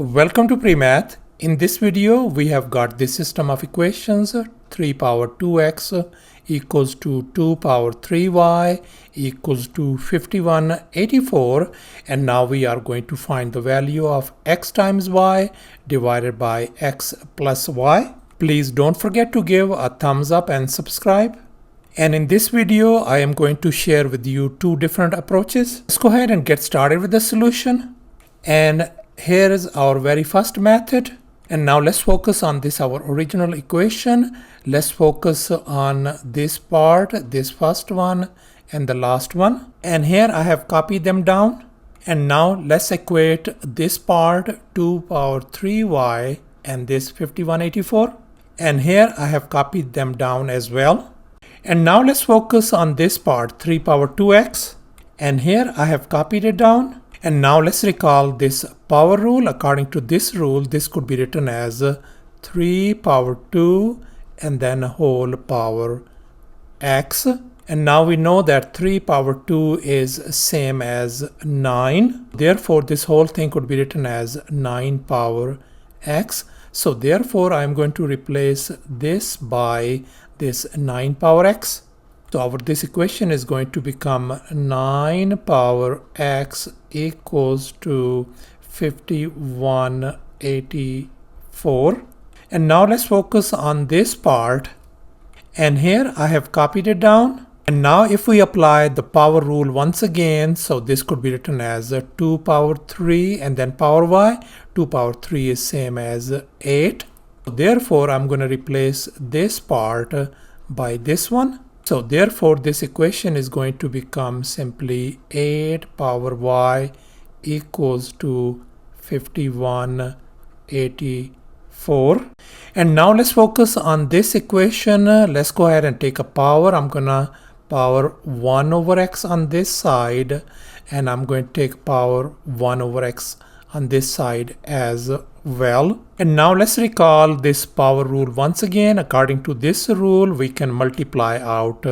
Welcome to PreMath. In this video, we have got this system of equations 3 power 2x equals to 2 power 3y equals to 5184, and now we are going to find the value of x times y divided by x plus y. Please don't forget to give a thumbs up and subscribe. And in this video, I am going to share with you two different approaches. Let's go ahead and get started with the solution. And here is our very first method. And now let's focus on this, our original equation. Let's focus on this part, this first one and the last one. And here I have copied them down. And now let's equate this part 2 power 3y and this 5184. And here I have copied them down as well. And now let's focus on this part 3 power 2x. And here I have copied it down. And now let's recall this power rule. According to this rule, this could be written as 3 power 2 and then whole power x. And now we know that 3 power 2 is same as 9. Therefore, this whole thing could be written as 9 power x. So therefore, I'm going to replace this by this 9 power x. So this equation is going to become 9 power x equals to 5184. And now let's focus on this part. And here I have copied it down. And now if we apply the power rule once again, so this could be written as 2 power 3 and then power y. 2 power 3 is same as 8. Therefore, I'm going to replace this part by this one. So therefore, this equation is going to become simply 8 power y equals to 5184. And now let's focus on this equation. Let's go ahead and take a power. I'm going to power 1 over x on this side, and I'm going to take power 1 over x on this side as well. And now let's recall this power rule once again. According to this rule, we can multiply out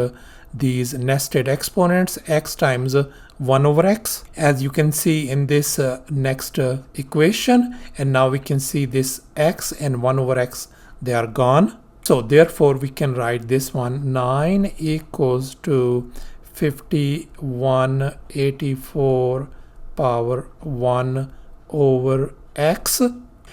these nested exponents, x times 1 over x, as you can see in this next equation. And now we can see this x and 1 over x, they are gone. So therefore, we can write this one 9 equals to 5184 power 1 over x.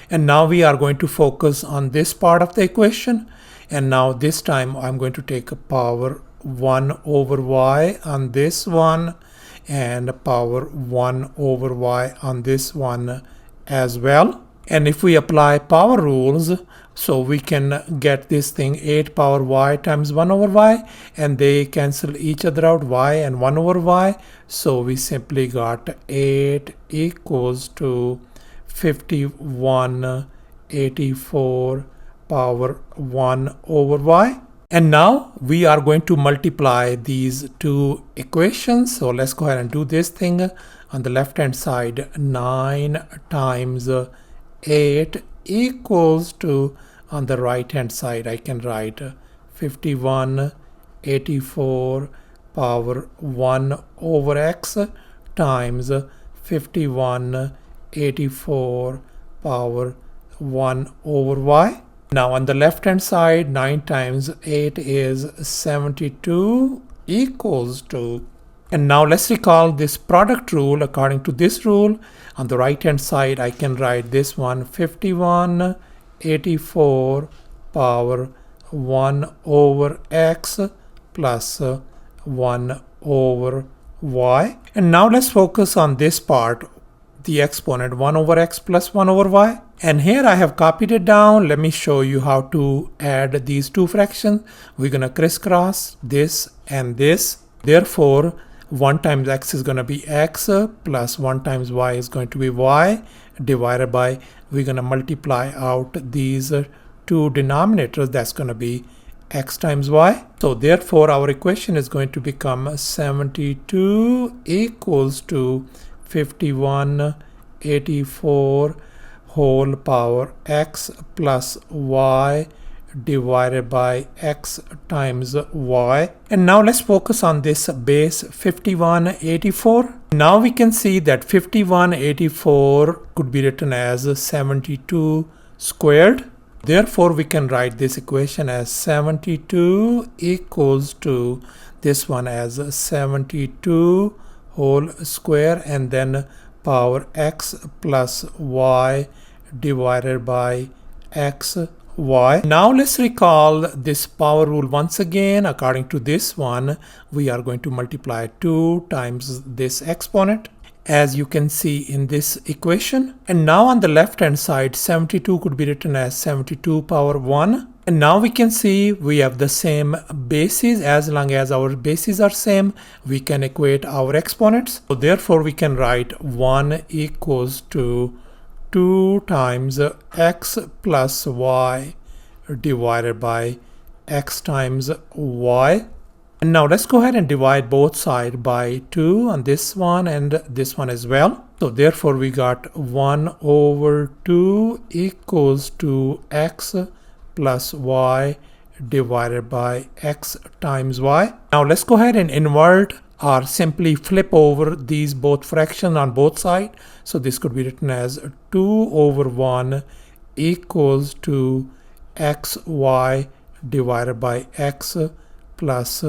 And now we are going to focus on this part of the equation. And now this time I'm going to take a power 1 over y on this one and power 1 over y on this one as well. And if we apply power rules, so we can get this thing 8 power y times 1 over y, and they cancel each other out, y and 1 over y. So we simply got 8 equals to 5184 power 1 over y. And now we are going to multiply these two equations. So let's go ahead and do this thing. On the left hand side, 9 times 8 equals to, on the right hand side, I can write 5184 power 1 over x times 5184 power 1 over y. Now on the left hand side, 9 times 8 is 72 equals to, and now let's recall this product rule. According to this rule, on the right hand side, I can write this one 5184 power 1 over x plus 1 over y. And now let's focus on this part, the exponent 1 over x plus 1 over y. And here I have copied it down. Let me show you how to add these two fractions. We're going to crisscross this and this. Therefore, 1 times x is going to be x plus 1 times y is going to be y divided by, we're going to multiply out these two denominators. That's going to be x times y. So therefore, our equation is going to become 72 equals to 5184 whole power x plus y divided by x times y. And now let's focus on this base 5184. Now we can see that 5184 could be written as 72 squared. Therefore, we can write this equation as 72 equals to this one as 72 whole square and then power x plus y divided by x y. Now let's recall this power rule once again. According to this one, we are going to multiply 2 times this exponent, as you can see in this equation. And now on the left hand side, 72 could be written as 72 power 1. And now we can see we have the same bases. As long as our bases are same, we can equate our exponents. So therefore we can write 1 equals to 2 times x plus y divided by x times y. And now let's go ahead and divide both sides by 2 on this one and this one as well. So therefore we got 1 over 2 equals to x plus y divided by x times y. Now let's go ahead and invert or simply flip over these both fractions on both sides. So this could be written as 2 over 1 equals to xy divided by x plus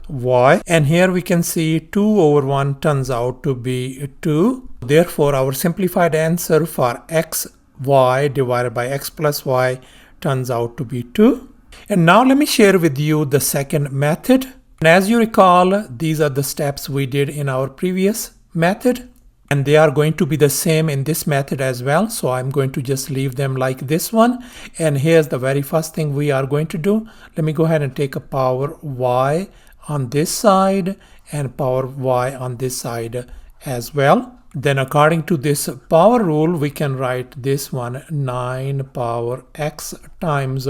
y. And here we can see 2 over 1 turns out to be 2. Therefore our simplified answer for xy divided by x plus y turns out to be 2. And now let me share with you the second method. And as you recall, these are the steps we did in our previous method, and they are going to be the same in this method as well. So I'm going to just leave them like this one. And here's the very first thing we are going to do. Let me go ahead and take a power y on this side and power y on this side as well. Then according to this power rule, we can write this one 9 power x times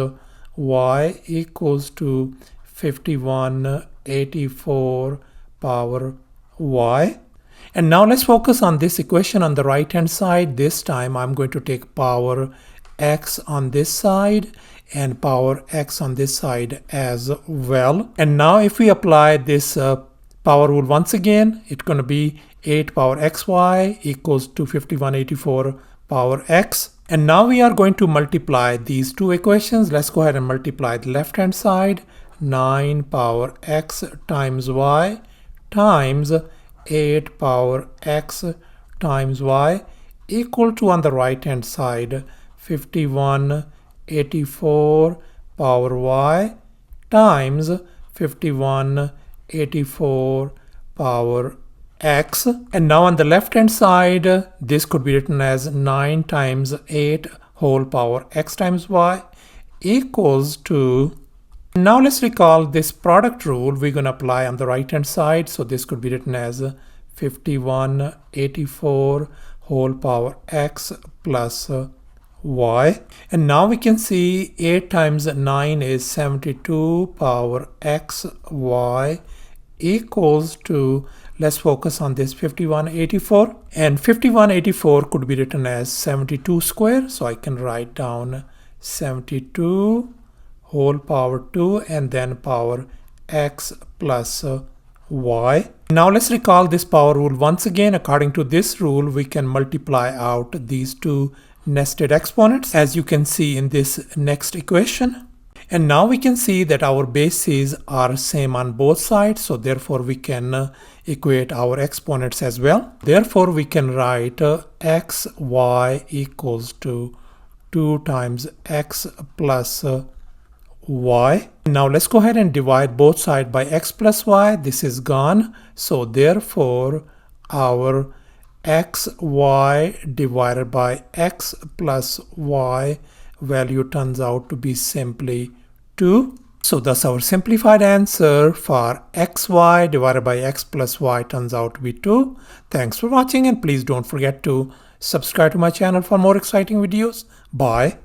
y equals to 5184 power y. And now let's focus on this equation on the right hand side. This time I'm going to take power x on this side and power x on this side as well. And now if we apply this power rule once again, it's going to be 8 power xy equals to 5184 power x. And now we are going to multiply these two equations. Let's go ahead and multiply the left hand side. 9 power x times y times 8 power x times y equal to, on the right hand side, 5184 power y times 5184 power x. And now on the left hand side, this could be written as 9 times 8 whole power x times y equals to. Now let's recall this product rule we're going to apply on the right hand side. So this could be written as 5184 whole power x plus y. And now we can see 8 times 9 is 72 power x y equals to, let's focus on this 5184. And 5184 could be written as 72 square. So I can write down 72 whole power 2 and then power x plus y. Now let's recall this power rule once again. According to this rule, we can multiply out these two nested exponents, as you can see in this next equation. And now we can see that our bases are same on both sides, so therefore we can equate our exponents as well. Therefore we can write xy equals to 2 times x plus y. Now let's go ahead and divide both sides by x plus y. This is gone. So therefore our xy divided by x plus y value turns out to be simply 2. So thus our simplified answer for xy divided by x plus y turns out to be 2. Thanks for watching, and please don't forget to subscribe to my channel for more exciting videos. Bye.